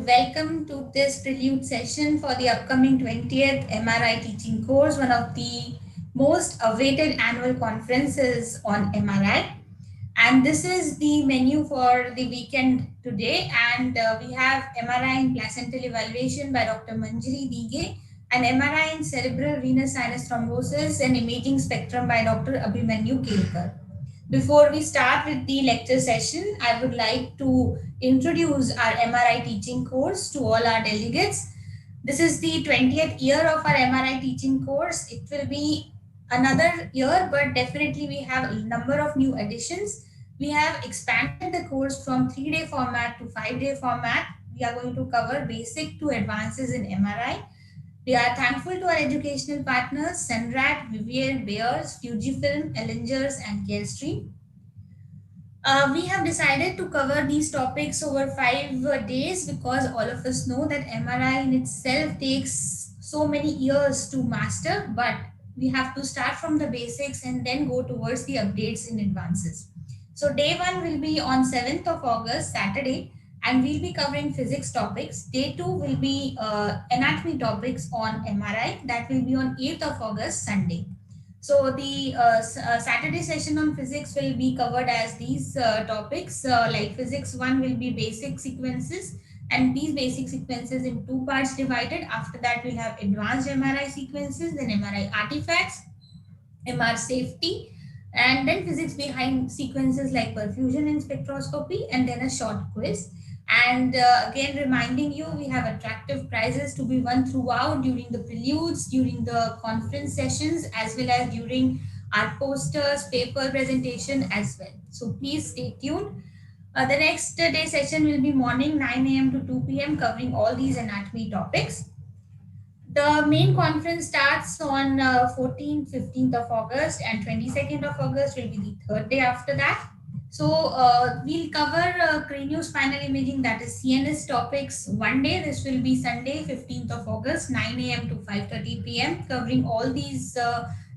welcome to this Prelude session for the upcoming 20th MRI Teaching Course, one of the most awaited annual conferences on MRI. And this is the menu for the weekend today. And we have MRI in placental evaluation by Dr. Manjari Dige, and MRI in cerebral venous sinus thrombosis and imaging spectrum by Dr. ABHIMANYU KELKAR. Before we start with the lecture session, I would like to introduce our MRI teaching course to all our delegates. This is the 20th year of our MRI teaching course. It will be another year, but definitely we have a number of new additions. We have expanded the course from 3-day format to 5-day format. We are going to cover basic to advances in MRI. We are thankful to our educational partners, Senrat, Vivier, Bayers, Fujifilm, Ellingers, and Carestream. We have decided to cover these topics over 5 days because all of us know that MRI in itself takes so many years to master, but we have to start from the basics and then go towards the updates in advances. So day 1 will be on 7th of August, Saturday, and we'll be covering physics topics. Day 2 will be anatomy topics on MRI. That will be on 8th of August, Sunday. So the Saturday session on physics will be covered as these topics. Like physics 1 will be basic sequences, and these basic sequences in 2 parts divided. After that, we'll have advanced MRI sequences, then MRI artifacts, MR safety, and then physics behind sequences like perfusion and spectroscopy, and then a short quiz. And again, reminding you, we have attractive prizes to be won throughout during the preludes, during the conference sessions, as well as during our posters, paper presentation as well. So please stay tuned. The next day session will be morning 9 a.m. to 2 p.m. covering all these anatomy topics. The main conference starts on 14th, 15th of August, and 22nd of August will be the third day after that. So we'll cover craniospinal imaging, that is CNS topics, one day. This will be Sunday, 15th of August, 9 a.m. to 5:30 p.m. covering all these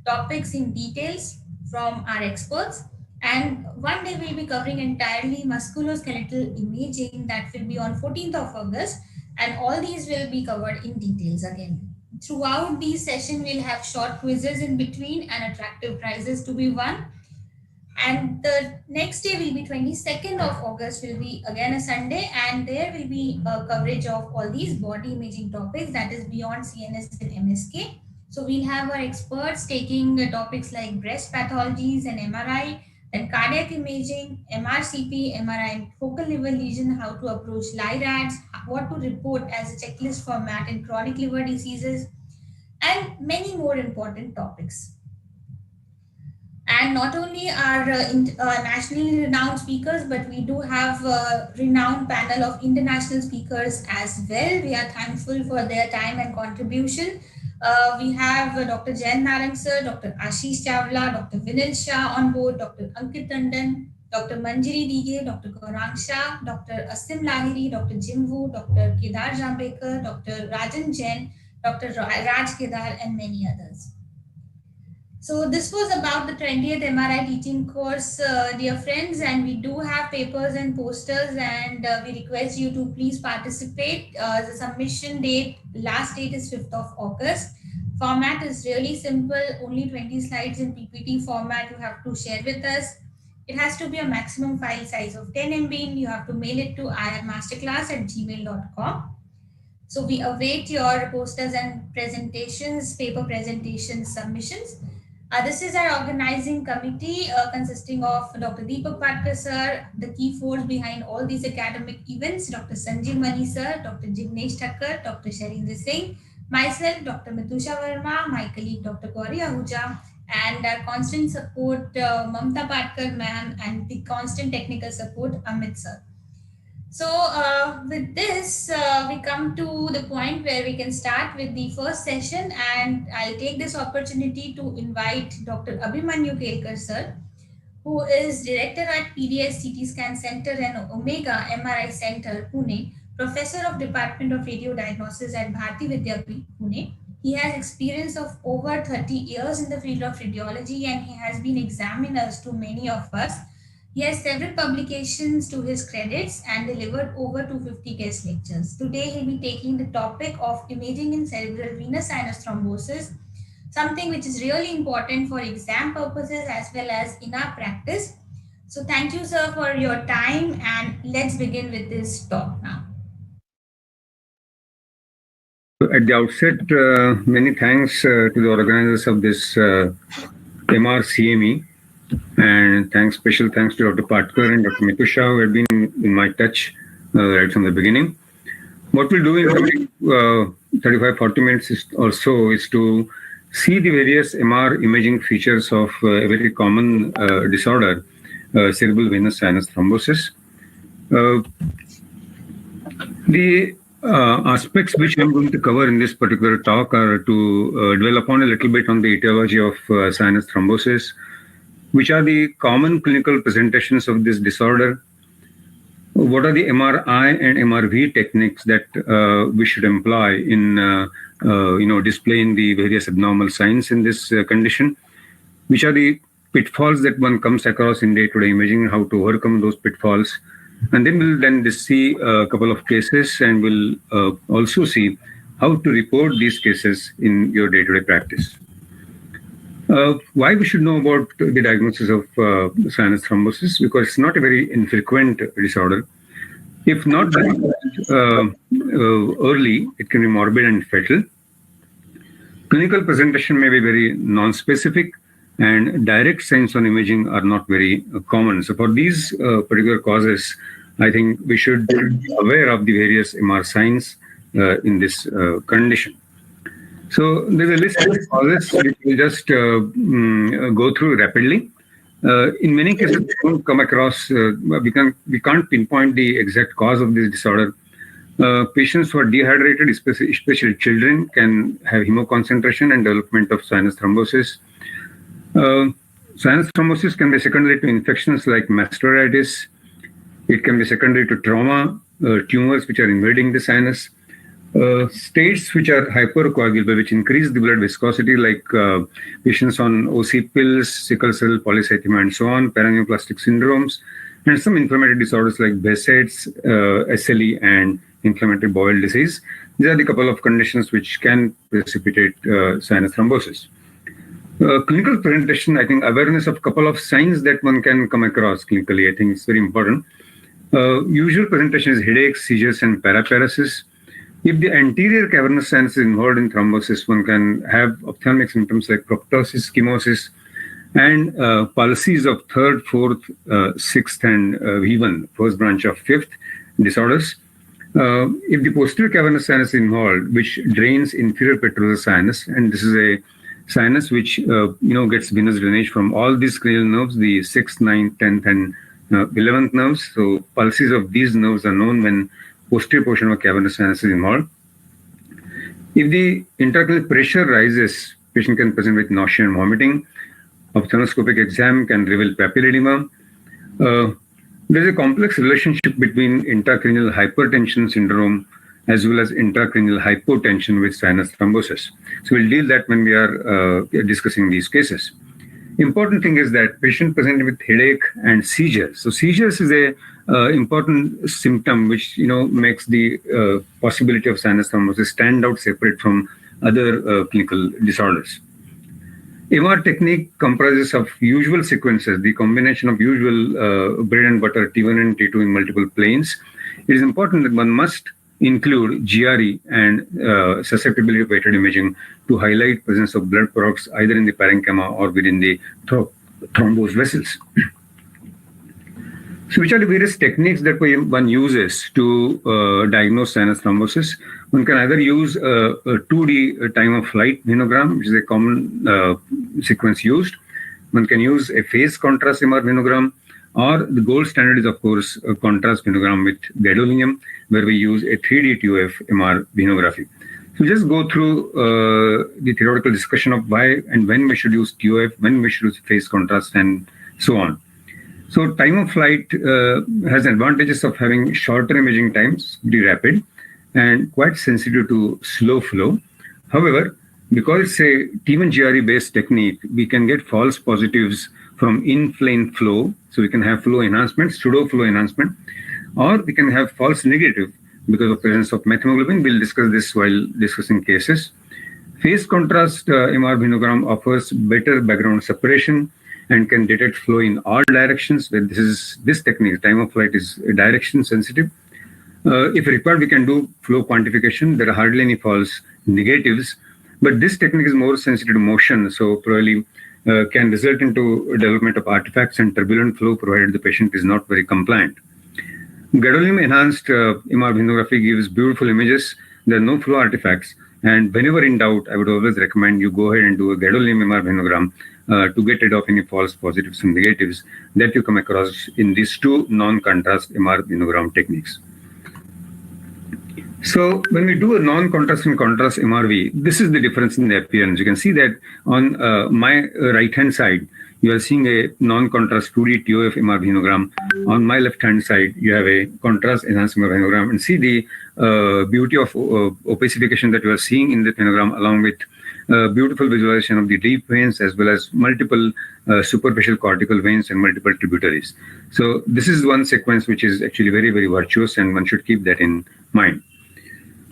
topics in details from our experts. And one day we'll be covering entirely musculoskeletal imaging. That will be on 14th of August. And all these will be covered in details again. Throughout these sessions, we'll have short quizzes in between and attractive prizes to be won. And the next day will be 22nd of August, will be again a Sunday, and there will be a coverage of all these body imaging topics, that is beyond CNS and MSK. So we'll have our experts taking topics like breast pathologies and MRI, then cardiac imaging, MRCP, MRI focal liver lesion, how to approach LIRADS, what to report as a checklist format in chronic liver diseases, and many more important topics. And not only are nationally renowned speakers, but we do have a renowned panel of international speakers as well. We are thankful for their time and contribution. We have Dr. Jain Narang sir, Dr. Ashish Chawla, Dr. Vinil Shah on board, Dr. Ankit Tandon, Dr. Manjari Dige, Dr. Gaurang Shah, Dr. Asim Lahiri, Dr. Jimvu, Dr. Kedar Jambekar, Dr. Rajan Jain, Dr. Raj Kedar, and many others. So this was about the 20th MRI teaching course, dear friends, and we do have papers and posters, and we request you to please participate. The submission date, last date is 5th of August. Format is really simple, only 20 slides in PPT format you have to share with us. It has to be a maximum file size of 10 MB. You have to mail it to irmasterclass@gmail.com. So we await your posters and presentations, paper presentations, submissions. This is our organizing committee consisting of Dr. Deepak Patkar sir, the key force behind all these academic events, Dr. Sanjeev Mani sir, Dr. Jignesh Thakkar, Dr. Sharindra Singh, myself, Dr. Mitusha Verma, my colleague Dr. Gauri Ahuja, and our constant support Mamta Patkar ma'am, and the constant technical support Amit sir. So with this, we come to the point where we can start with the first session, and I'll take this opportunity to invite Dr. ABHIMANYU KELKAR sir, who is Director at PDS CT Scan Center and Omega MRI Center, Pune, Professor of Department of Radio Diagnosis at Bharati Vidyapeeth, Pune. He has experience of over 30 years in the field of radiology, and he has been examiners to many of us. He has several publications to his credits and delivered over 250 guest lectures. Today, he'll be taking the topic of imaging in cerebral venous sinus thrombosis, something which is really important for exam purposes as well as in our practice. So, thank you, sir, for your time, and let's begin with this talk now. At the outset, many thanks to the organizers of this MRCME, and special thanks to Dr. Patkar and Dr. Mitusha, who had been in my touch right from the beginning. What we'll do in 35-40 minutes is to see the various MR imaging features of a very common disorder, cerebral venous sinus thrombosis. The aspects which I'm going to cover in this particular talk are to dwell upon a little bit on the etiology of sinus thrombosis, which are the common clinical presentations of this disorder, what are the MRI and MRV techniques that we should employ in displaying the various abnormal signs in this condition, which are the pitfalls that one comes across in day-to-day imaging, how to overcome those pitfalls. And then we'll see a couple of cases, and we'll also see how to report these cases in your day-to-day practice. Why we should know about the diagnosis of sinus thrombosis? Because it's not a very infrequent disorder. If not early, it can be morbid and fatal. Clinical presentation may be very non-specific, and direct signs on imaging are not very common. So for these particular causes, I think we should be aware of the various MR signs in this condition. So there's a list of causes which we'll just go through rapidly. In many cases, we don't come across, we can't pinpoint the exact cause of this disorder. Patients who are dehydrated, especially children, can have hemoconcentration and development of sinus thrombosis. Sinus thrombosis can be secondary to infections like mastocytitis. It can be secondary to trauma, tumors which are invading the sinus. States which are hypercoagulable, which increase the blood viscosity, like patients on OC pills, sickle cell, polycythemia, and so on, paraneoplastic syndromes, and some inflammatory disorders like Behçet's, SLE, and inflammatory bowel disease. These are the couple of conditions which can precipitate sinus thrombosis. Clinical presentation, I think awareness of a couple of signs that one can come across clinically, I think is very important. Usual presentation is headaches, seizures, and paraparesis. If the anterior cavernous sinus is involved in thrombosis, one can have ophthalmic symptoms like proptosis, ecchymosis, and palsies of third, fourth, sixth, and V1, first branch of fifth disorders. If the posterior cavernous sinus is involved, which drains inferior petrosal sinus, and this is a sinus which gets venous drainage from all these cranial nerves, the 6th, 9th, 10th, and 11th nerves. So pulses of these nerves are known when posterior portion of cavernous sinus is involved. If the intracranial pressure rises, patient can present with nausea and vomiting. Ophthalmoscopic exam can reveal papilledema. There is a complex relationship between intracranial hypertension syndrome as well as intracranial hypotension with sinus thrombosis. So we'll deal that when we are discussing these cases. Important thing is that patient presented with headache and seizures. So seizures is a important symptom which makes the possibility of sinus thrombosis stand out separate from other clinical disorders. MR technique comprises of usual sequences, the combination of usual bread and butter T1 and T2 in multiple planes. It is important that one must include GRE and susceptibility weighted imaging to highlight presence of blood products either in the parenchyma or within the thrombosed vessels. So which are the various techniques that one uses to diagnose sinus thrombosis? One can either use a 2D time of flight venogram, which is a common sequence used. One can use a phase contrast MR venogram, or the gold standard is, of course, a contrast venogram with gadolinium, where we use a 3D TOF MR venography. So just go through the theoretical discussion of why and when we should use TOF, when we should use phase contrast, and so on. So time of flight has advantages of having shorter imaging times, very rapid, and quite sensitive to slow flow. However, because it's a T1 GRE based technique, we can get false positives from in-plane flow. So we can have flow enhancement, pseudo flow enhancement, or we can have false negative because of presence of methemoglobin. We'll discuss this while discussing cases. Phase contrast MR venogram offers better background separation and can detect flow in all directions. This technique, time of flight, is direction sensitive. If required, we can do flow quantification. There are hardly any false negatives, but this technique is more sensitive to motion, so probably can result into development of artifacts and turbulent flow provided the patient is not very compliant. Gadolinium enhanced MR venography gives beautiful images. There are no flow artifacts, and whenever in doubt, I would always recommend you go ahead and do a gadolinium MR venogram to get rid of any false positives and negatives that you come across in these two non-contrast MR venogram techniques. So when we do a non-contrast and contrast MRV, this is the difference in the appearance. You can see that on my right-hand side, you are seeing a non-contrast 2D TOF MR venogram. On my left-hand side, you have a contrast enhanced MR venogram. And see the beauty of opacification that you are seeing in the venogram, along with beautiful visualization of the deep veins as well as multiple superficial cortical veins and multiple tributaries. So this is one sequence which is actually very, very virtuous, and one should keep that in mind.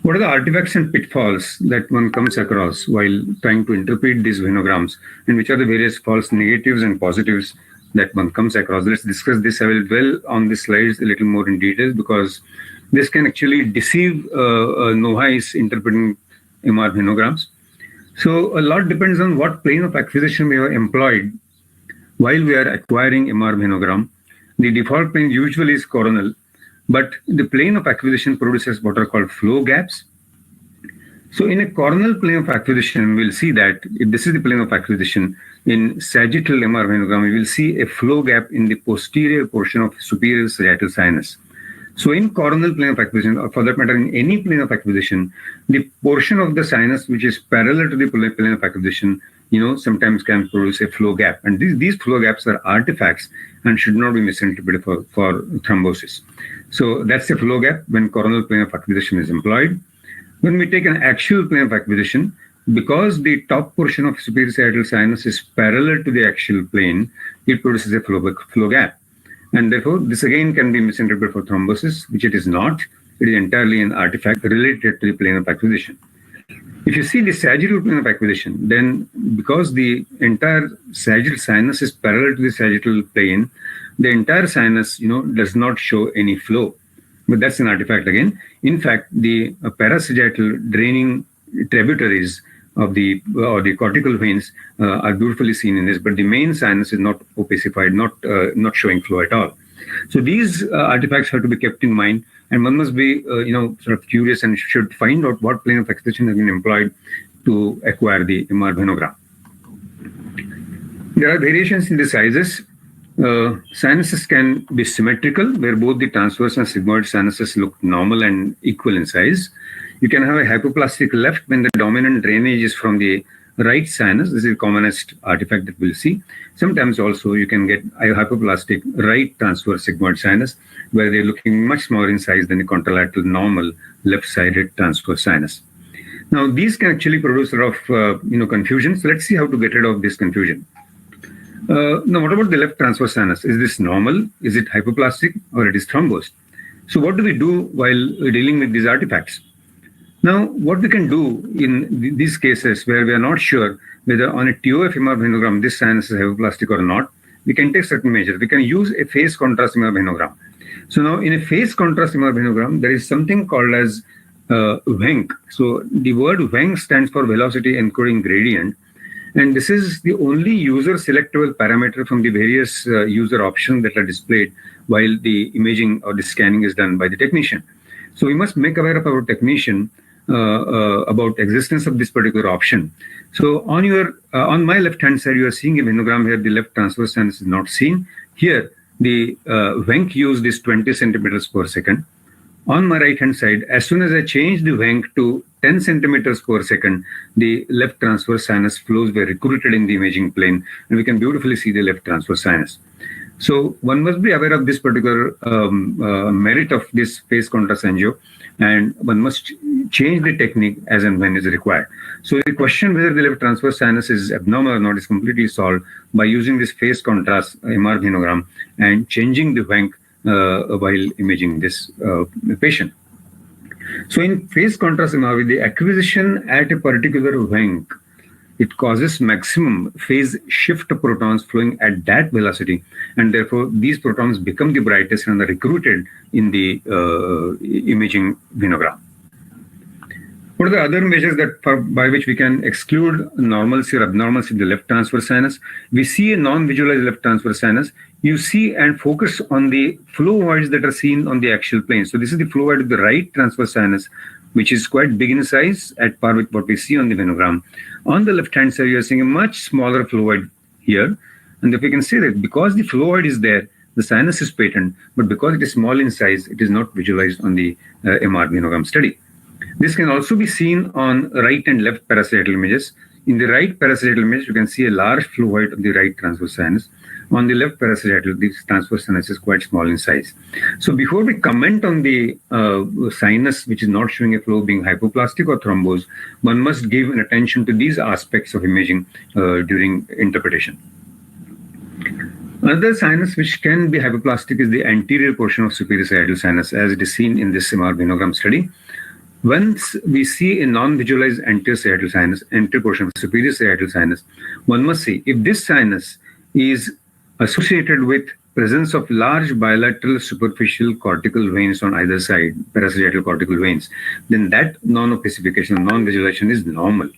What are the artifacts and pitfalls that one comes across while trying to interpret these venograms, and which are the various false negatives and positives that one comes across? Let's discuss this. I will dwell on the slides a little more in detail because this can actually deceive novice interpreting MR venograms. So a lot depends on what plane of acquisition we have employed while we are acquiring MR venogram. The default plane usually is coronal, but the plane of acquisition produces what are called flow gaps. So in a coronal plane of acquisition, we'll see that if this is the plane of acquisition, in sagittal MR venogram, we will see a flow gap in the posterior portion of superior sagittal sinus. So in coronal plane of acquisition, or for that matter, in any plane of acquisition, the portion of the sinus which is parallel to the plane of acquisition, sometimes can produce a flow gap. And these flow gaps are artifacts and should not be misinterpreted for thrombosis. So that's a flow gap when coronal plane of acquisition is employed. When we take an axial plane of acquisition, because the top portion of superior sagittal sinus is parallel to the axial plane, it produces a flow gap. And therefore, this again can be misinterpreted for thrombosis, which it is not. It is entirely an artifact related to the plane of acquisition. If you see the sagittal plane of acquisition, then because the entire sagittal sinus is parallel to the sagittal plane, the entire sinus, does not show any flow. But that's an artifact again. In fact, the parasagittal draining tributaries of the cortical veins are beautifully seen in this, but the main sinus is not opacified, not showing flow at all. So these artifacts have to be kept in mind, and one must be sort of curious and should find out what plane of acquisition has been employed to acquire the MR venogram. There are variations in the sizes. Sinuses can be symmetrical, where both the transverse and sigmoid sinuses look normal and equal in size. You can have a hypoplastic left when the dominant drainage is from the right sinus. This is the commonest artifact that we'll see. Sometimes also you can get a hypoplastic right transverse sigmoid sinus, where they're looking much smaller in size than the contralateral normal left-sided transverse sinus. Now, these can actually produce a lot of confusion. So let's see how to get rid of this confusion. Now, what about the left transverse sinus? Is this normal? Is it hypoplastic, or it is thrombosed? So what do we do while dealing with these artifacts? Now, what we can do in these cases where we are not sure whether on a TOF MR venogram this sinus is hypoplastic or not, we can take certain measures. We can use a phase contrast MR venogram. So now in a phase contrast MR venogram, there is something called as VENC. So the word VENC stands for velocity encoding gradient. And this is the only user selectable parameter from the various user options that are displayed while the imaging or the scanning is done by the technician. So we must make aware of our technician about existence of this particular option. So on my left-hand side, you are seeing a venogram here. The left transverse sinus is not seen. Here, the VENC used is 20 centimeters per second. On my right-hand side, as soon as I change the VENC to 10 centimeters per second, the left transverse sinus flows were recruited in the imaging plane, and we can beautifully see the left transverse sinus. So one must be aware of this particular merit of this phase contrast angio, and one must change the technique as and when is required. So the question whether the left transverse sinus is abnormal or not is completely solved by using this phase contrast MR venogram and changing the wank while imaging this patient. So in phase contrast MR, with the acquisition at a particular wank, it causes maximum phase shift protons flowing at that velocity, and therefore these protons become the brightest and are recruited in the imaging venogram. What are the other measures that by which we can exclude normalcy or abnormalcy in the left transverse sinus? We see a non-visualized left transverse sinus. You see and focus on the flow voids that are seen on the axial plane. So this is the flow void of the right transverse sinus, which is quite big in size at par with what we see on the venogram. On the left-hand side, you are seeing a much smaller flow void here. And if we can say that because the flow void is there, the sinus is patent, but because it is small in size, it is not visualized on the MR venogram study. This can also be seen on right and left parasagittal images. In the right parasagittal image, you can see a large flow void of the right transverse sinus. On the left parasagittal, this transverse sinus is quite small in size. So before we comment on the sinus which is not showing a flow being hypoplastic or thrombosed, one must give an attention to these aspects of imaging during interpretation. Another sinus which can be hypoplastic is the anterior portion of superior sagittal sinus, as it is seen in this MR venogram study. Once we see a non-visualized anterior sagittal sinus, anterior portion of superior sagittal sinus, one must see if this sinus is associated with presence of large bilateral superficial cortical veins on either side, parasagittal cortical veins, then that non-opacification, non-visualization is normal.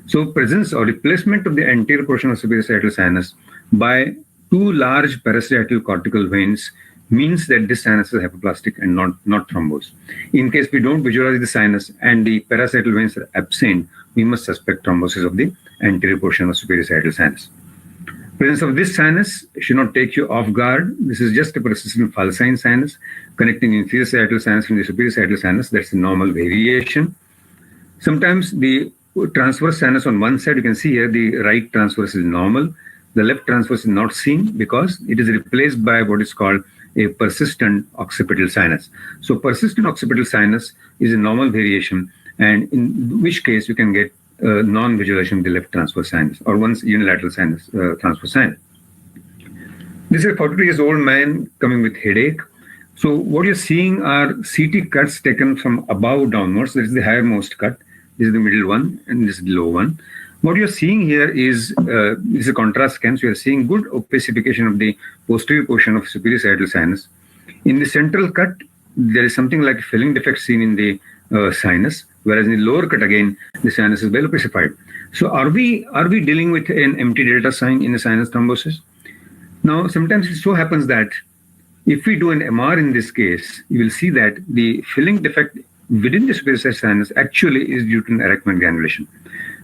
So presence or replacement of the anterior portion of superior sagittal sinus by two large parasagittal cortical veins means that this sinus is hypoplastic and not thrombosed. In case we don't visualize the sinus and the parasagittal veins are absent, we must suspect thrombosis of the anterior portion of superior sagittal sinus. Presence of this sinus should not take you off guard. This is just a persistent falcine sinus connecting the inferior sagittal sinus from the superior sagittal sinus. That's a normal variation. Sometimes the transverse sinus on one side, you can see here, the right transverse is normal. The left transverse is not seen because it is replaced by what is called a persistent occipital sinus. So persistent occipital sinus is a normal variation, and in which case you can get non-visualization of the left transverse sinus or one's unilateral sinus, transverse sinus. This is a 42 years old man coming with headache. So what you're seeing are CT cuts taken from above downwards. This is the highermost cut. This is the middle one, and this is the low one. What you're seeing here is a contrast scan. So you're seeing good opacification of the posterior portion of superior sagittal sinus. In the central cut, there is something like a filling defect seen in the sinus, whereas in the lower cut again, the sinus is well opacified. So are we dealing with an empty delta sign in a sinus thrombosis? Now, sometimes it so happens that if we do an MR in this case, you will see that the filling defect within the superior sagittal sinus actually is due to an arachnoid granulation.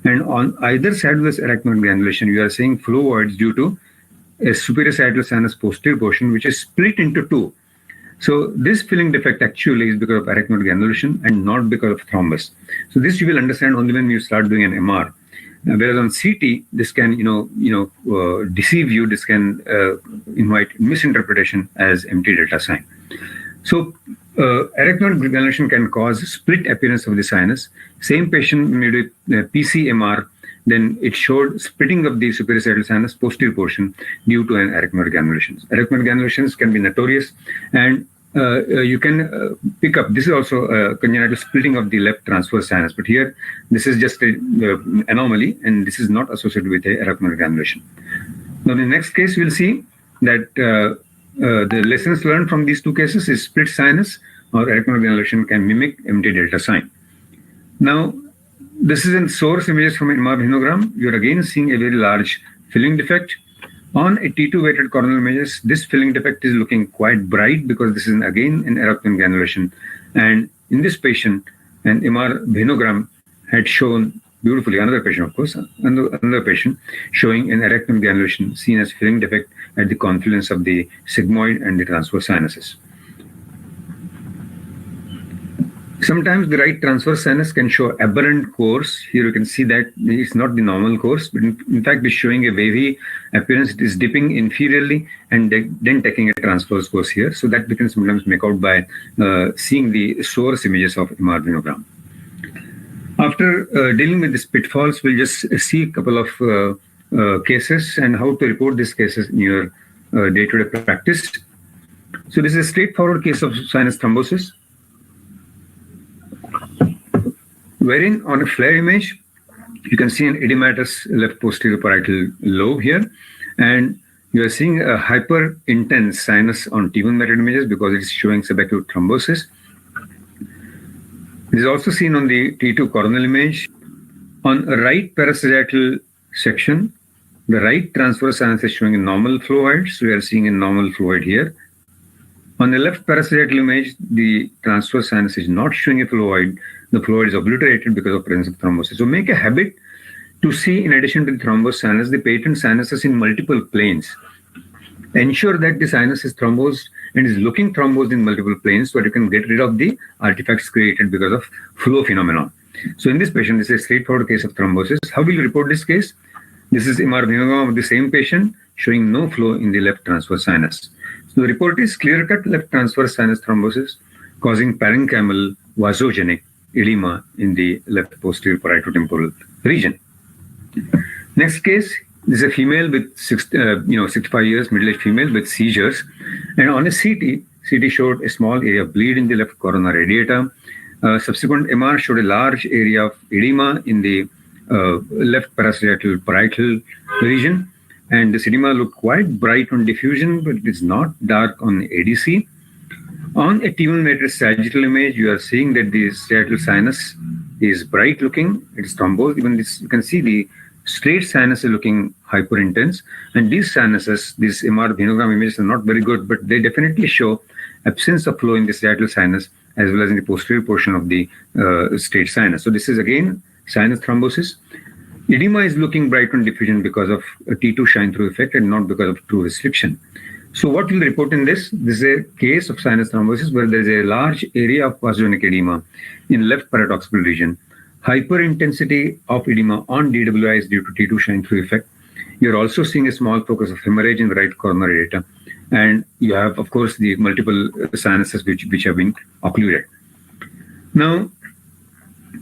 And on either side of this arachnoid granulation, you are seeing flow voids due to a superior sagittal sinus posterior portion, which is split into two. So this filling defect actually is because of arachnoid granulation and not because of thrombus. So this you will understand only when you start doing an MR. Whereas on CT, this can deceive you. This can invite misinterpretation as empty delta sign. So arachnoid granulation can cause split appearance of the sinus. Same patient, when you do PCMR, then it showed splitting of the superior sagittal sinus posterior portion due to an arachnoid granulation. Arachnoid granulations can be notorious, and you can pick up. This is also a congenital splitting of the left transverse sinus, but here this is just an anomaly, and this is not associated with a arachnoid granulation. Now, in the next case, we'll see that the lessons learned from these two cases is split sinus or arachnoid granulation can mimic empty delta sign. Now, this is in source images from MR venogram. You're again seeing a very large filling defect. On a T2 weighted coronal images, this filling defect is looking quite bright because this is again an arachnoid granulation. And in this patient, an MR venogram had shown beautifully, another patient, of course, another patient showing an arachnoid granulation seen as filling defect at the confluence of the sigmoid and the transverse sinuses. Sometimes the right transverse sinus can show aberrant course. Here you can see that it's not the normal course, but in fact it's showing a wavy appearance. It is dipping inferiorly and then taking a transverse course here. So that we can sometimes make out by seeing the source images of MR venogram. After dealing with these pitfalls, we'll just see a couple of cases and how to report these cases in your day-to-day practice. So this is a straightforward case of sinus thrombosis, wherein on a FLAIR image, you can see an edematous left posterior parietal lobe here, and you are seeing a hyper intense sinus on T1 method images because it is showing subacute thrombosis. It is also seen on the T2 coronal image. On a right parasagittal section, the right transverse sinus is showing a normal flow height, so we are seeing a normal flow height here. On the left parasagittal image, the transverse sinus is not showing a flow height. The flow height is obliterated because of presence of thrombosis. So make a habit to see, in addition to the thrombosed sinus, the patent sinuses in multiple planes. Ensure that the sinus is thrombosed and is looking thrombosed in multiple planes so that you can get rid of the artifacts created because of flow phenomenon. So in this patient, this is a straightforward case of thrombosis. How will you report this case? This is MR venogram of the same patient showing no flow in the left transverse sinus. So the report is clear-cut left transverse sinus thrombosis causing parenchymal vasogenic edema in the left posterior parieto-temporal region. Next case, this is a female with 65 years, middle-aged female with seizures, and on a CT showed a small area of bleed in the left corona radiata. Subsequent MR showed a large area of edema in the left parasagittal parietal region, and this edema looked quite bright on diffusion, but it is not dark on ADC. On a T1 matrix sagittal image, you are seeing that the sagittal sinus is bright looking, it is thrombosed. Even this, you can see the straight sinus is looking hyper intense, and these sinuses, these MR venogram images are not very good, but they definitely show absence of flow in the sagittal sinus as well as in the posterior portion of the straight sinus. So this is again sinus thrombosis. Edema is looking bright on diffusion because of a T2 shine through effect and not because of true restriction. So what will report in this? This is a case of sinus thrombosis where there is a large area of vasogenic edema in left parotoccipital region. Hyperintensity of edema on DWI is due to T2 shine through effect. You're also seeing a small focus of hemorrhage in the right coronary radiata. And you have, of course, the multiple sinuses which have been occluded. Now,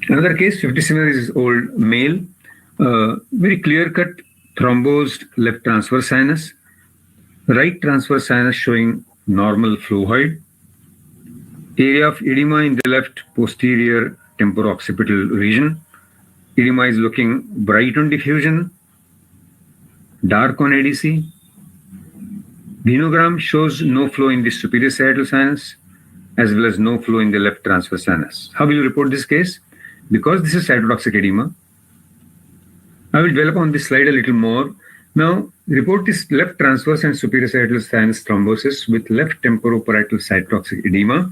another case, 57 years old male, very clear-cut thrombosed left transverse sinus, right transverse sinus showing normal flow height, area of edema in the left posterior tempooccipital region. Edema is looking bright on diffusion, dark on ADC. Venogram shows no flow in the superior sagittal sinus as well as no flow in the left transverse sinus. How will you report this case? Because this is cytotoxic edema, I will develop on this slide a little more. Now, report this left transverse and superior sagittal sinus thrombosis with left temporoparietal cytotoxic edema.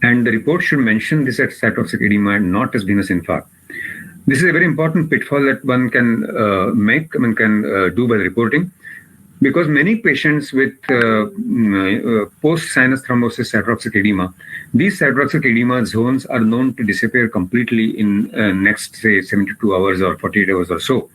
And the report should mention this as cytotoxic edema and not as venous infarct. This is a very important pitfall that one can do by reporting, because many patients with post-sinus thrombosis cytotoxic edema, these cytotoxic edema zones are known to disappear completely in next, say, 72 hours or 48 hours or so.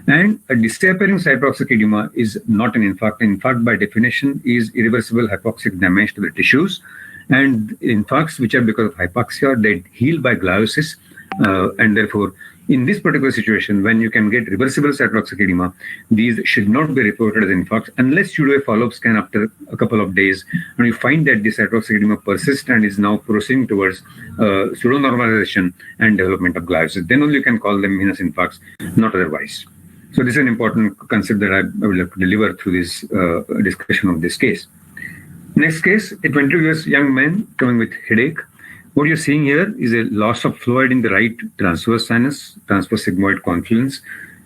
And a disappearing cytotoxic edema is not an infarct. Infarct, by definition, is irreversible hypoxic damage to the tissues. And infarcts, which are because of hypoxia, they heal by gliosis. And therefore, in this particular situation, when you can get reversible cytotoxic edema, these should not be reported as infarcts unless you do a follow-up scan after a couple of days and you find that the cytotoxic edema persists and is now proceeding towards pseudonormalization and development of gliosis. Then only you can call them venous infarcts, not otherwise. So this is an important concept that I will have to deliver through this discussion of this case. Next case, a 22 years young man coming with headache. What you're seeing here is a loss of fluid in the right transverse sinus, transverse sigmoid confluence,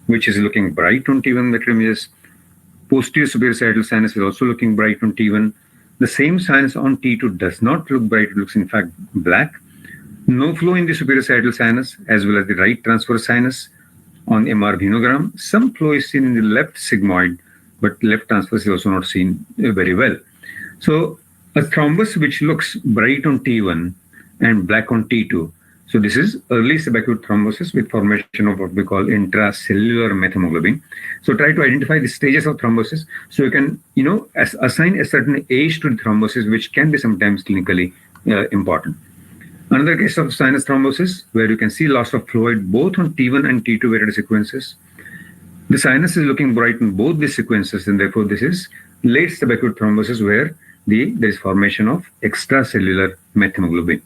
which is looking bright on T1 method images. Posterior superior sagittal sinus is also looking bright on T1. The same sinus on T2 does not look bright, it looks in fact black. No flow in the superior sagittal sinus as well as the right transverse sinus on MR venogram. Some flow is seen in the left sigmoid, but left transverse is also not seen very well. So a thrombus which looks bright on T1 and black on T2. So this is early subacute thrombosis with formation of what we call intracellular methemoglobin. So try to identify the stages of thrombosis so you can, assign a certain age to the thrombosis, which can be sometimes clinically important. Another case of sinus thrombosis, where you can see loss of fluid both on T1 and T2 varied sequences. The sinus is looking bright in both these sequences, and therefore this is late subacute thrombosis where there is formation of extracellular methemoglobin.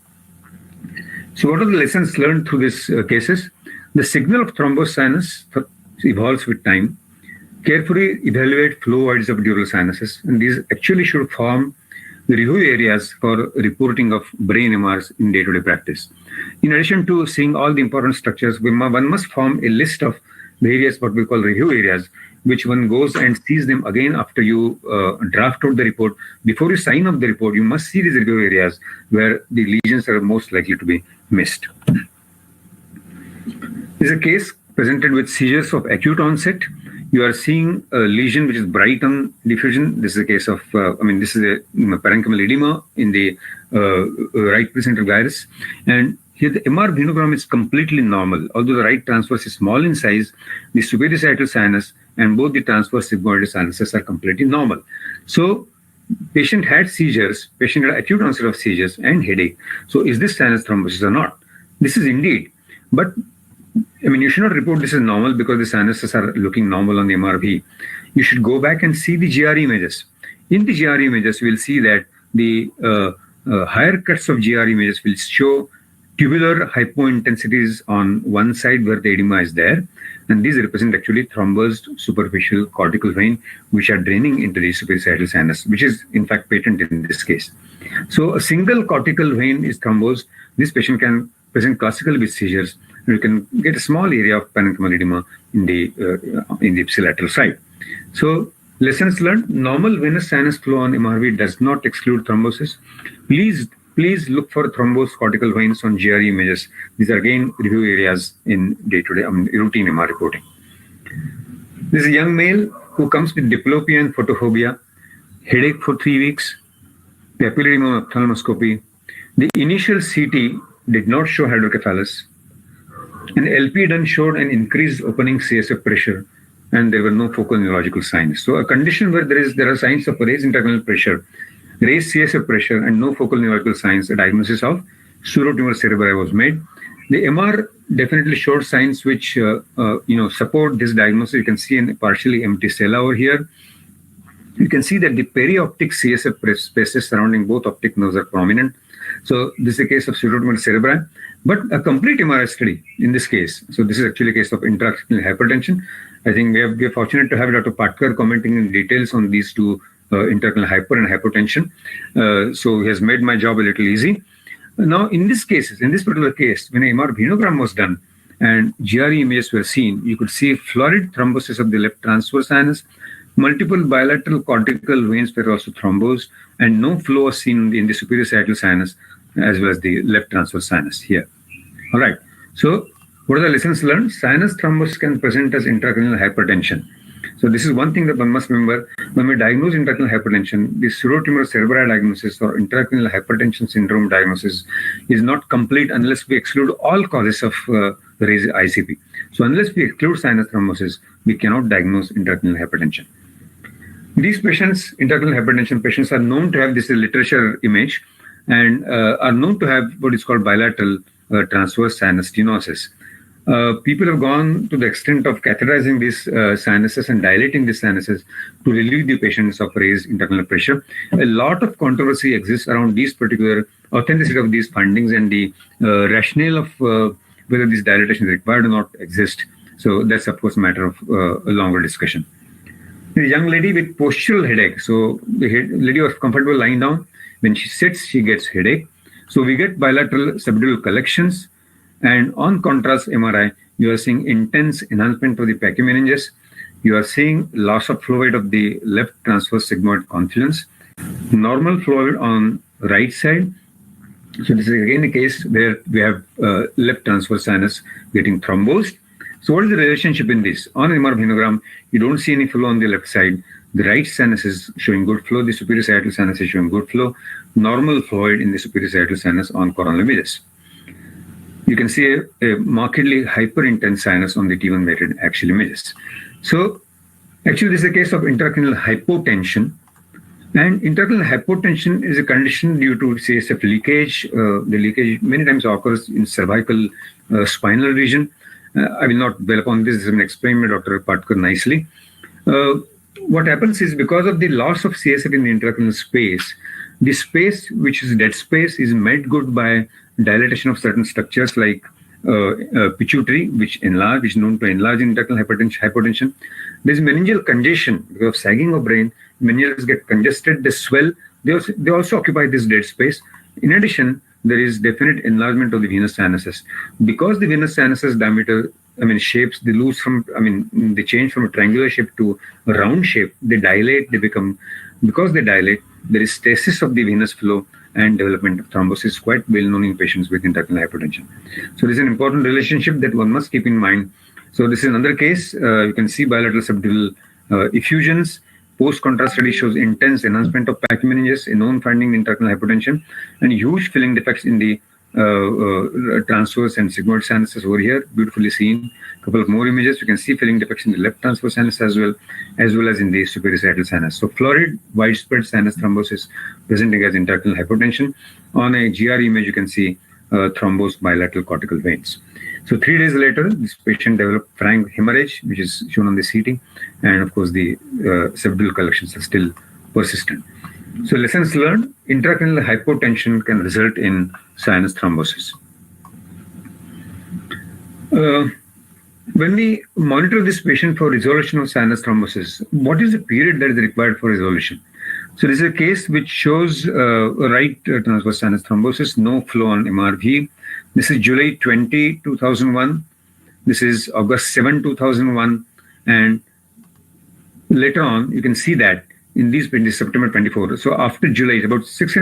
So what are the lessons learned through these cases? The signal of thrombosed sinus evolves with time. Carefully evaluate flow voids of dural sinuses, and these actually should form the review areas for reporting of brain MRs in day-to-day practice. In addition to seeing all the important structures, one must form a list of various what we call review areas, which one goes and sees them again after you draft out the report. Before you sign off the report, you must see these review areas where the lesions are most likely to be missed. This is a case presented with seizures of acute onset. You are seeing a lesion which is bright on diffusion. This is a case of, this is a parenchymal edema in the right placental gyrus. And here the MR venogram is completely normal. Although the right transverse is small in size, the superior sagittal sinus and both the transverse sigmoid sinuses are completely normal. So patient had seizures, patient had acute onset of seizures and headache. So is this sinus thrombosis or not? This is indeed. But you should not report this as normal because the sinuses are looking normal on the MRV. You should go back and see the GR images. In the GR images, you will see that the higher cuts of GR images will show tubular hypointensities on one side where the edema is there. And these represent actually thrombosed superficial cortical vein, which are draining into the superior sagittal sinus, which is in fact patent in this case. So a single cortical vein is thrombosed. This patient can present classically with seizures. You can get a small area of parenchymal edema in the ipsilateral side. So lessons learned: normal venous sinus flow on MRV does not exclude thrombosis. Please look for thrombosed cortical veins on GRE images. These are again review areas in day-to-day routine MR reporting. This is a young male who comes with diplopia and photophobia, headache for 3 weeks, papillary ophthalmoscopy. The initial CT did not show hydrocephalus. An LP done showed an increased opening CSF pressure, and there were no focal neurological signs. So a condition where there are signs of raised intracranial pressure, raised CSF pressure, and no focal neurological signs, a diagnosis of pseudotumor cerebri was made. The MR definitely showed signs which support this diagnosis. You can see a partially empty cella over here. You can see that the perioptic CSF spaces surrounding both optic nerves are prominent. So this is a case of pseudotumor cerebri, but a complete MRI study in this case. So this is actually a case of intracranial hypertension. I think we are fortunate to have Dr. Patkar commenting in details on these two intracranial hyper and hypotension. So he has made my job a little easy. Now, in this particular case, when an MR venogram was done and GRE images were seen, you could see florid thrombosis of the left transverse sinus. Multiple bilateral cortical veins were also thrombosed, and no flow was seen in the superior sagittal sinus as well as the left transverse sinus here. All right. So, what are the lessons learned? Sinus thrombosis can present as intracranial hypertension. So, this is one thing that one must remember. When we diagnose intracranial hypertension, the pseudotumor cerebri diagnosis or intracranial hypertension syndrome diagnosis is not complete unless we exclude all causes of raised ICP. So, unless we exclude sinus thrombosis, we cannot diagnose intracranial hypertension. These patients, intracranial hypertension patients, are known to have this literature image and are known to have what is called bilateral transverse sinus stenosis. People have gone to the extent of catheterizing these sinuses and dilating these sinuses to relieve the patients of raised intracranial pressure. A lot of controversy exists around these particular authenticity of these findings, and the rationale of whether this dilatation is required or not exist. So that's of course a matter of a longer discussion. The young lady with postural headache. So the lady was comfortable lying down. When she sits, she gets headache. So we get bilateral subdural collections. And on contrast MRI, you are seeing intense enhancement of the pachymeninges. You are seeing loss of fluid of the left transverse sigmoid confluence. Normal fluid on right side. So this is again a case where we have left transverse sinus getting thrombosed. So what is the relationship in this? On MR venogram, you don't see any flow on the left side. The right sinus is showing good flow. The superior sagittal sinus is showing good flow. Normal fluid in the superior sagittal sinus on coronal images. You can see a markedly hyperintense sinus on the T1 weighted axial images. So actually, this is a case of intracranial hypotension. And intracranial hypotension is a condition due to CSF leakage. The leakage many times occurs in cervical spinal region. I will not dwell upon this. This has been explained by Dr. Patkar nicely. What happens is because of the loss of CSF in the intracranial space, the space which is dead space is made good by dilatation of certain structures like pituitary, which is known to enlarge in intracranial hypotension. There's meningeal congestion because of sagging of brain. Meninges get congested, they swell. They also occupy this dead space. In addition, there is definite enlargement of the venous sinuses. Because the venous sinuses diameter, shapes, they change from a triangular shape to a round shape. They dilate, because they dilate, there is stasis of the venous flow and development of thrombosis, quite well known in patients with intracranial hypertension. So this is an important relationship that one must keep in mind. So this is another case. You can see bilateral subdural effusions. Post-contrast study shows intense enhancement of pachymeninges, a known finding in intracranial hypertension, and huge filling defects in the transverse and sigmoid sinuses over here, beautifully seen. A couple of more images, you can see filling defects in the left transverse sinus as well as in the superior sagittal sinus. So florid, widespread sinus thrombosis presenting as intracranial hypertension. On a GR image, you can see thrombosed bilateral cortical veins. So 3 days later, this patient developed frank hemorrhage, which is shown on the CT, and of course the subdural collections are still persistent. So lessons learned: intracranial hypotension can result in sinus thrombosis. When we monitor this patient for resolution of sinus thrombosis, what is the period that is required for resolution? So this is a case which shows right transverse sinus thrombosis, no flow on MRV. This is July 20, 2001. This is August 7, 2001. And later on, you can see that in this September 24. So after July, about 6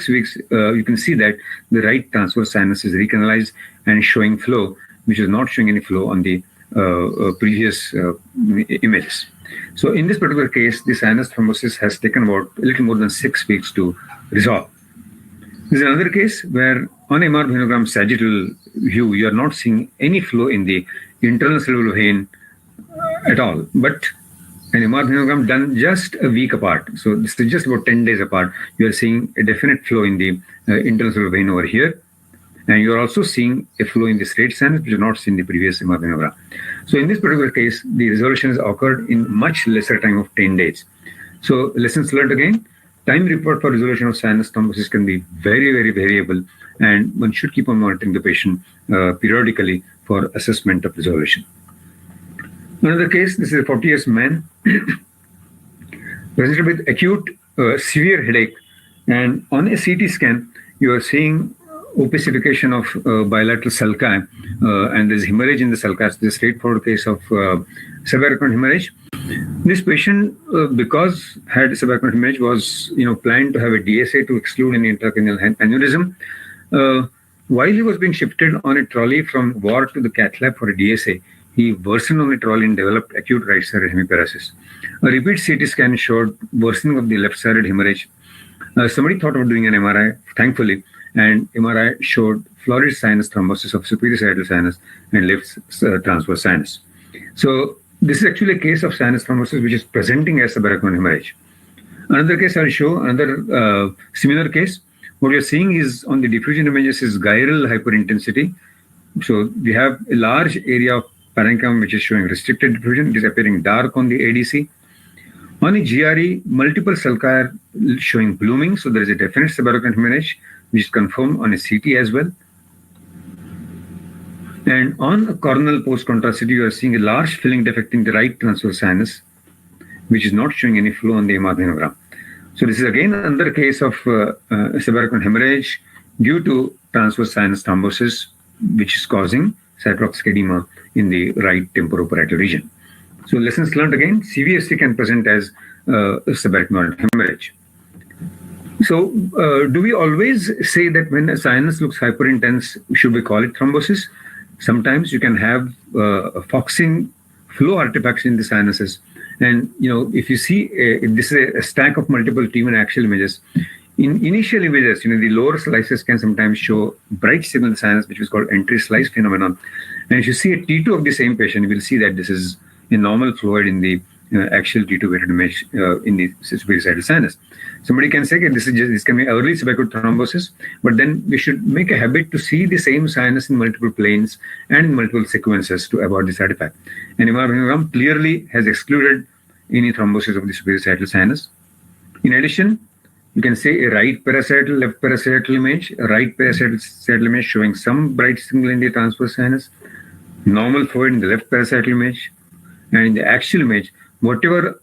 weeks, you can see that the right transverse sinus is recanalized and showing flow, which is not showing any flow on the previous images. So in this particular case, the sinus thrombosis has taken about a little more than 6 weeks to resolve. This is another case where on MR venogram sagittal view, you are not seeing any flow in the internal cerebral vein at all. But an MR venogram done just a week apart, so this is just about 10 days apart, you are seeing a definite flow in the internal cerebral vein over here. And you are also seeing a flow in the straight sinus, which you not seen in the previous MR venogram. So in this particular case, the resolution has occurred in much lesser time of 10 days. So lessons learned again: time report for resolution of sinus thrombosis can be very, very variable, and one should keep on monitoring the patient periodically for assessment of resolution. Another case, this is a 40-year man presented with acute severe headache, and on a CT scan, you are seeing opacification of bilateral sulci, and there's hemorrhage in the sulci. It's a straightforward case of subarachnoid hemorrhage. This patient, because had subarachnoid hemorrhage, was planned to have a DSA to exclude any intracranial aneurysm. While he was being shifted on a trolley from ward to the cath lab for a DSA, he worsened on the trolley and developed acute right-sided hemiparesis. A repeat CT scan showed worsening of the left-sided hemorrhage. Somebody thought of doing an MRI, thankfully, and MRI showed florid sinus thrombosis of superior sagittal sinus and left transverse sinus. So this is actually a case of sinus thrombosis which is presenting as subarachnoid hemorrhage. Another case I'll show, another similar case. What you're seeing is on the diffusion images is gyral hyperintensity. So we have a large area of parenchyma which is showing restricted diffusion. It is appearing dark on the ADC. On a GRE, multiple sulci are showing blooming. So there is a definite subarachnoid hemorrhage, which is confirmed on a CT as well. And on a coronal post-contrast CT, you are seeing a large filling defect in the right transverse sinus, which is not showing any flow on the MR venogram. So this is again another case of subarachnoid hemorrhage due to transverse sinus thrombosis, which is causing cytoplasmic edema in the right temporoparietal region. So lessons learned again: CVST can present as subarachnoid hemorrhage. So do we always say that when a sinus looks hyperintense, should we call it thrombosis? Sometimes you can have foxing flow artifacts in the sinuses, And if you see, this is a stack of multiple T1 axial images. In initial images, the lower slices can sometimes show bright signal sinus, which is called entry slice phenomenon. And if you see a T2 of the same patient, you will see that this is a normal fluid in the axial T2 weighted image in the superior sagittal sinus. Somebody can say, okay, this can be early subaqueous thrombosis, but then we should make a habit to see the same sinus in multiple planes and in multiple sequences to avoid this artifact. And MRI clearly has excluded any thrombosis of the superior sagittal sinus. In addition, you can say a right parasagittal, left parasagittal image, a right parasagittal image showing some bright signal in the transverse sinus, normal fluid in the left parasagittal image, and in the axial image, whatever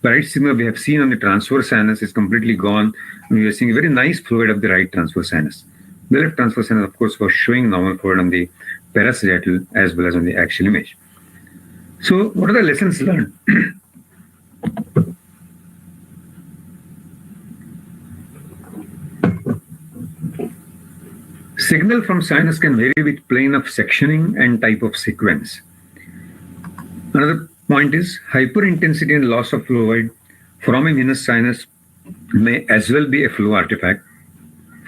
bright signal we have seen on the transverse sinus is completely gone, and we are seeing a very nice fluid of the right transverse sinus. The left transverse sinus, of course, was showing normal fluid on the parasagittal as well as on the axial image. So, what are the lessons learned? Signal from sinus can vary with plane of sectioning and type of sequence. Another point is hyperintensity and loss of fluid from a venous sinus may as well be a flow artifact.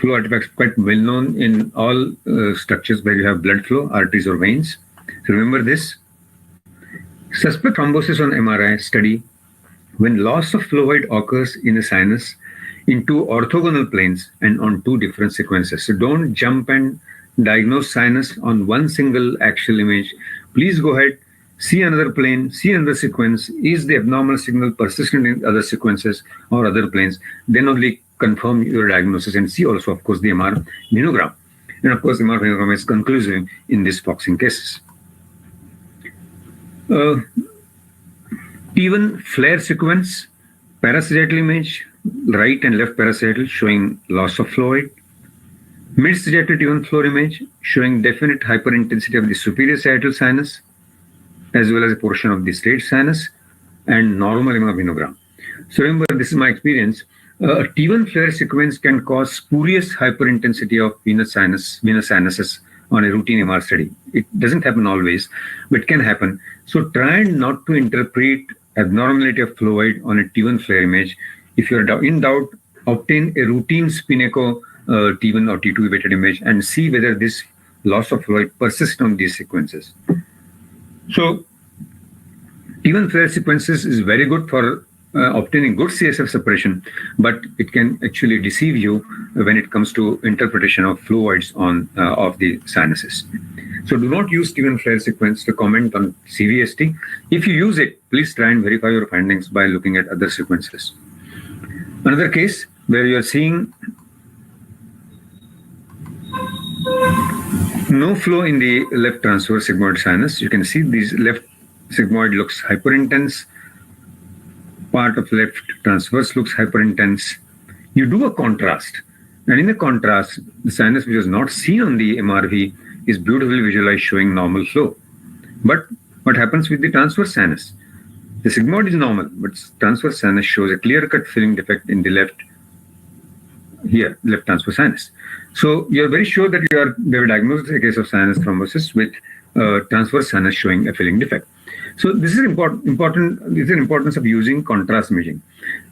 Flow artifacts quite well known in all structures where you have blood flow, arteries or veins. So remember this. Suspect thrombosis on MRI study when loss of fluid occurs in a sinus in two orthogonal planes and on two different sequences. So don't jump and diagnose sinus on one single axial image. Please go ahead, see another plane, see another sequence. Is the abnormal signal persistent in other sequences or other planes? Then only confirm your diagnosis and see also, of course, the MR venogram. And of course, the MR venogram is conclusive in these boxing cases. Even flare sequence, parasagittal image, right and left parasagittal showing loss of fluid. Mid-sagittal T1 floor image showing definite hyperintensity of the superior sagittal sinus as well as a portion of the straight sinus and normal MR venogram. So remember, this is my experience. A T1 flare sequence can cause spurious hyperintensity of venous sinuses on a routine MR study. It doesn't happen always, but it can happen. So try not to interpret abnormality of fluid on a T1 flare image. If you're in doubt, obtain a routine Spinnaker T1 or T2 weighted image and see whether this loss of fluid persists on these sequences. So T1 flare sequences is very good for obtaining good CSF separation, but it can actually deceive you when it comes to interpretation of fluids on of the sinuses. So do not use T1 flare sequence to comment on CVST. If you use it, please try and verify your findings by looking at other sequences. Another case where you are seeing no flow in the left transverse sigmoid sinus. You can see this left sigmoid looks hyperintense. Part of left transverse looks hyperintense. You do a contrast, and in the contrast, the sinus which was not seen on the MRV is beautifully visualized showing normal flow. But what happens with the transverse sinus? The sigmoid is normal, but transverse sinus shows a clear-cut filling defect in the left transverse sinus. So you are very sure that they have diagnosed a case of sinus thrombosis with transverse sinus showing a filling defect. So this is important. This is the importance of using contrast imaging.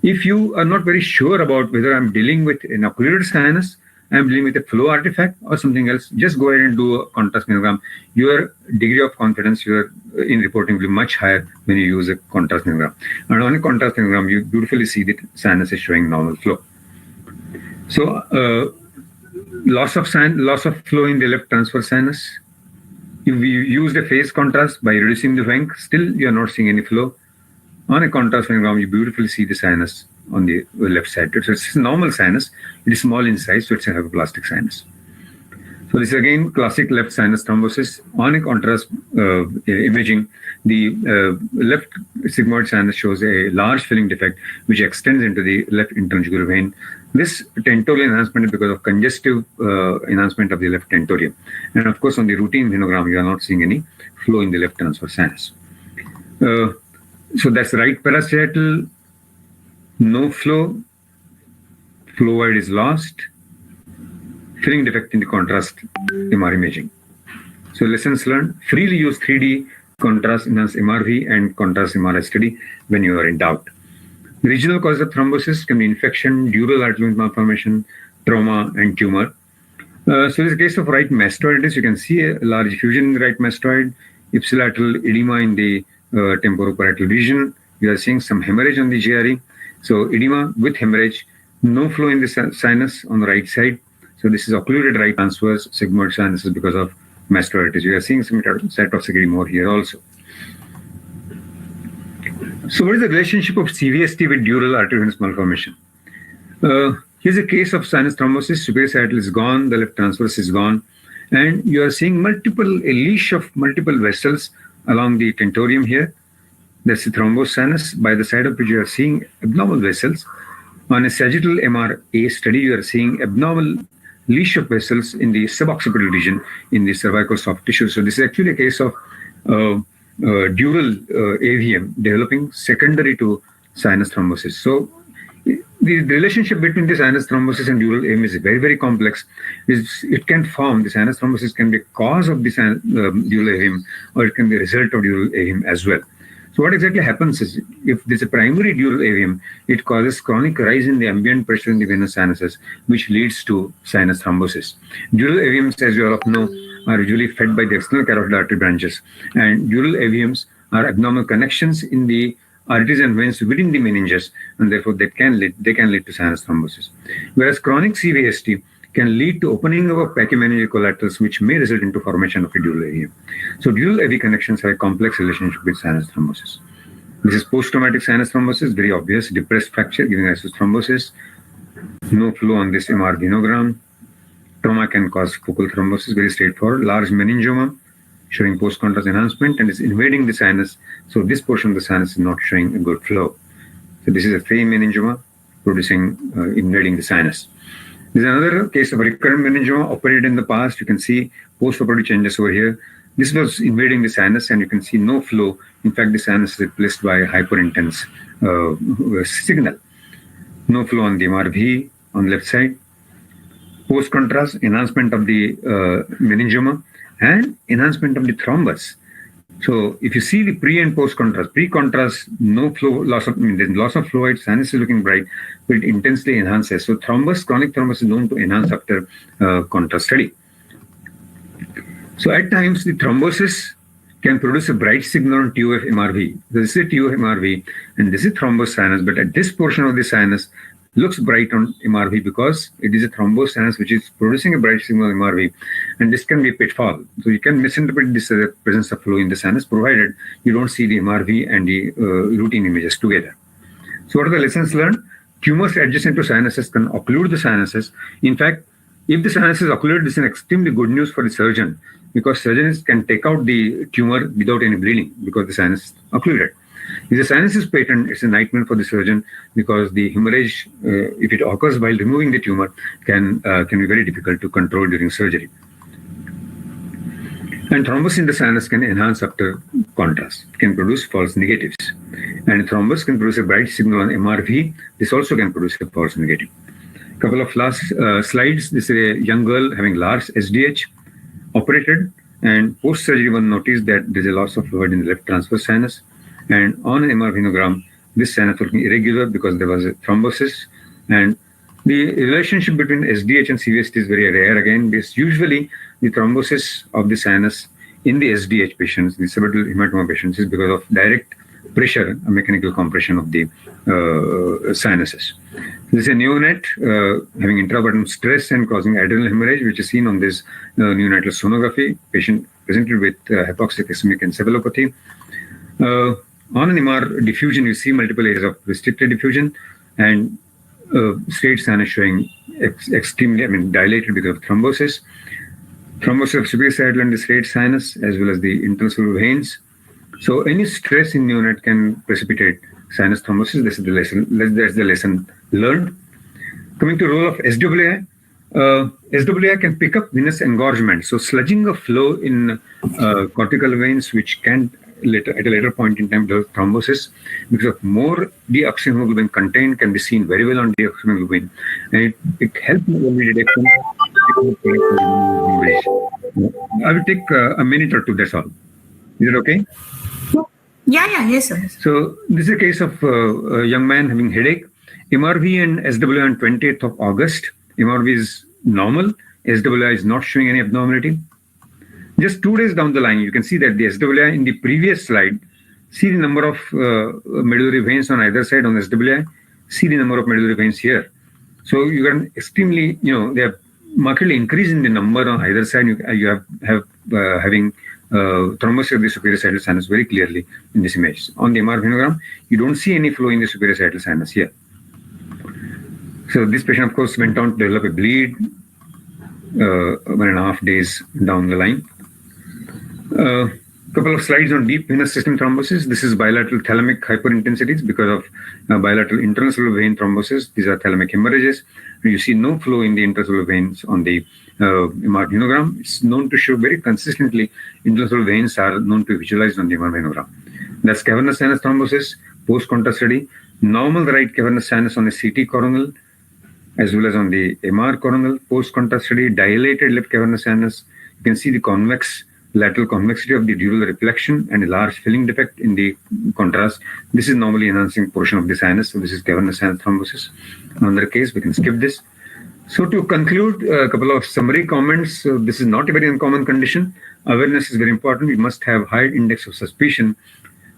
If you are not very sure about whether I'm dealing with an occluded sinus, I'm dealing with a flow artifact or something else, just go ahead and do a contrast venogram. Your degree of confidence in reporting will be much higher when you use a contrast venogram. And on a contrast venogram, you beautifully see that sinus is showing normal flow. So loss of flow in the left transverse sinus. If you used a phase contrast by reducing the Wenck, still you are not seeing any flow. On a contrast venogram, you beautifully see the sinus on the left side. So it's a normal sinus. It is small in size, so it's a hypoplastic sinus. So this is again classic left sinus thrombosis. On a contrast imaging, the left sigmoid sinus shows a large filling defect which extends into the left interjugular vein. This tentorial enhancement is because of congestive enhancement of the left tentorium. And of course, on the routine venogram, you are not seeing any flow in the left transverse sinus. So that's right parasagittal, no flow, fluid is lost, filling defect in the contrast MR imaging. So lessons learned, freely use 3D contrast enhanced MRV and contrast MRI study when you are in doubt. The regional cause of thrombosis can be infection, dural artery malformation, trauma, and tumor. So in the case of right mastoiditis, you can see a large effusion in the right mastoid, ipsilateral edema in the temporoparietal region. You are seeing some hemorrhage on the GRE. So edema with hemorrhage, no flow in the sinus on the right side. So this is occluded right transverse sigmoid sinuses because of mastoiditis. You are seeing some cytopsy more here also. So what is the relationship of CVST with dural arteriovenous malformation? Here's a case of sinus thrombosis. Superior sagittal is gone, the left transverse is gone, and you are seeing a leash of multiple vessels along the tentorium here. That's the thrombosed sinus, by the side of which you are seeing abnormal vessels. On a sagittal MRA study, you are seeing abnormal leash of vessels in the suboccipital region in the cervical soft tissue. So this is actually a case of dural AVM developing secondary to sinus thrombosis. So the relationship between the sinus thrombosis and dural AVM is very, very complex. It can form, the sinus thrombosis can be a cause of the dural AVM, or it can be a result of dural AVM as well. So what exactly happens is, if there's a primary dural AVM, it causes chronic rise in the ambient pressure in the venous sinuses, which leads to sinus thrombosis. Dural AVMs, as you all know, are usually fed by the external carotid artery branches, and dural AVMs are abnormal connections in the arteries and veins within the meninges, and therefore they can lead to sinus thrombosis. Whereas chronic CVST can lead to opening of pachymeningeal collaterals, which may result into formation of a dural AVM. So dural AV connections have a complex relationship with sinus thrombosis. This is post-traumatic sinus thrombosis, very obvious, depressed fracture giving rise to thrombosis, no flow on this MR venogram. Trauma can cause focal thrombosis, very straightforward. Large meningioma showing post-contrast enhancement and is invading the sinus. So this portion of the sinus is not showing a good flow. So this is a fame meningioma invading the sinus. There's another case of recurrent meningioma operated in the past. You can see post-operative changes over here. This was invading the sinus, and you can see no flow. In fact, the sinus is replaced by a hyperintense signal. No flow on the MRV on the left side. Post-contrast, enhancement of the meningioma and enhancement of the thrombus. So if you see the pre and post-contrast, pre-contrast, no flow, there's loss of fluid, sinus is looking bright, but it intensely enhances. So thrombus, chronic thrombus is known to enhance after contrast study. So at times, the thrombosis can produce a bright signal on TOF MRV. This is a TOF MRV, and this is thrombosed sinus, but at this portion of the sinus looks bright on MRV because it is a thrombosed sinus which is producing a bright signal on MRV, and this can be a pitfall. So you can misinterpret this as a presence of flow in the sinus, provided you don't see the MRV and the routine images together. So what are the lessons learned? Tumors adjacent to sinuses can occlude the sinuses. In fact, if the sinus is occluded, this is extremely good news for the surgeon, because surgeons can take out the tumor without any bleeding because the sinus is occluded. If the sinus is patent, it's a nightmare for the surgeon, because the hemorrhage, if it occurs while removing the tumor, can be very difficult to control during surgery. And thrombus in the sinus can enhance after contrast. It can produce false negatives. And thrombus can produce a bright signal on MRV. This also can produce a false negative. Couple of last slides. This is a young girl having large SDH, operated, and post-surgery one noticed that there's a loss of fluid in the left transverse sinus. And on an MR venogram, this sinus was looking irregular because there was a thrombosis. And the relationship between SDH and CVST is very rare again. This usually the thrombosis of the sinus in the SDH patients, the cerebral hematoma patients, is because of direct pressure, a mechanical compression of the sinuses. This is a neonate having intraabdominal stress and causing adrenal hemorrhage, which is seen on this neonatal sonography. Patient presented with hypoxic ischemic encephalopathy. On an MR diffusion, you see multiple areas of restricted diffusion and straight sinus showing extremely, dilated because of thrombosis. Thrombosis of superior sagittal and the straight sinus, as well as the intercerebral veins. So any stress in neonate can precipitate sinus thrombosis. This is the lesson. That's the lesson learned. Coming to role of SWI, SWI can pick up venous engorgement. So sludging of flow in cortical veins, which can at a later point in time develop thrombosis, because of more deoxyhemoglobin contained can be seen very well on deoxyhemoglobin, and it helps in early detection. I will take a minute or two. That's all. Is it okay? Yes, sir. So this is a case of a young man having headache. MRV and SWI on 20th of August. MRV is normal. SWI is not showing any abnormality. Just 2 days down the line, you can see that the SWI in the previous slide, see the number of medullary veins on either side on SWI, see the number of medullary veins here. So you can extremely, they are markedly increasing the number on either side. You have having thrombosis of the superior sagittal sinus very clearly in this image. On the MR venogram, you don't see any flow in the superior sagittal sinus here. So this patient, of course, went on to develop a bleed 1.5 days down the line. Couple of slides on deep venous system thrombosis. This is bilateral thalamic hyperintensities because of bilateral intracellular vein thrombosis. These are thalamic hemorrhages. You see no flow in the intracellular veins on the MR venogram. It's known to show very consistently. Intracellular veins are known to be visualized on the MR venogram. That's cavernous sinus thrombosis, post-contrast study. Normal right cavernous sinus on the CT coronal, as well as on the MR coronal, post-contrast study, dilated left cavernous sinus. You can see the convex, lateral convexity of the dural reflection and a large filling defect in the contrast. This is normally enhancing portion of the sinus. So this is cavernous sinus thrombosis. Another case, we can skip this. So to conclude, a couple of summary comments. So this is not a very uncommon condition. Awareness is very important. We must have high index of suspicion.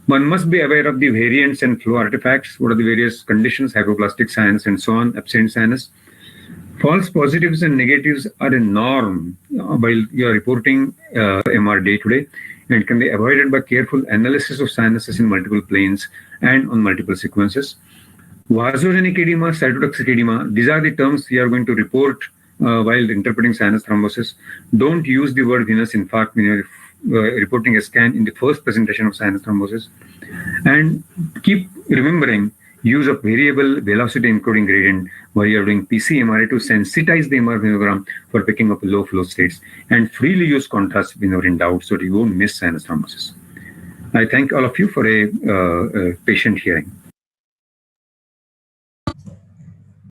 One must be aware of the variants and flow artifacts. What are the various conditions, hypoplastic sinus and so on, absent sinus. False positives and negatives are a norm while you are reporting MR day to day, and can be avoided by careful analysis of sinuses in multiple planes and on multiple sequences. Vasogenic edema, cytotoxic edema, these are the terms we are going to report while interpreting sinus thrombosis. Don't use the word venous infarct when you are reporting a scan in the first presentation of sinus thrombosis. And keep remembering use of variable velocity encoding gradient while you are doing PC-MRI to sensitize the MR venogram for picking up low flow states, and freely use contrast when you are in doubt so that you won't miss sinus thrombosis. I thank all of you for a patient hearing.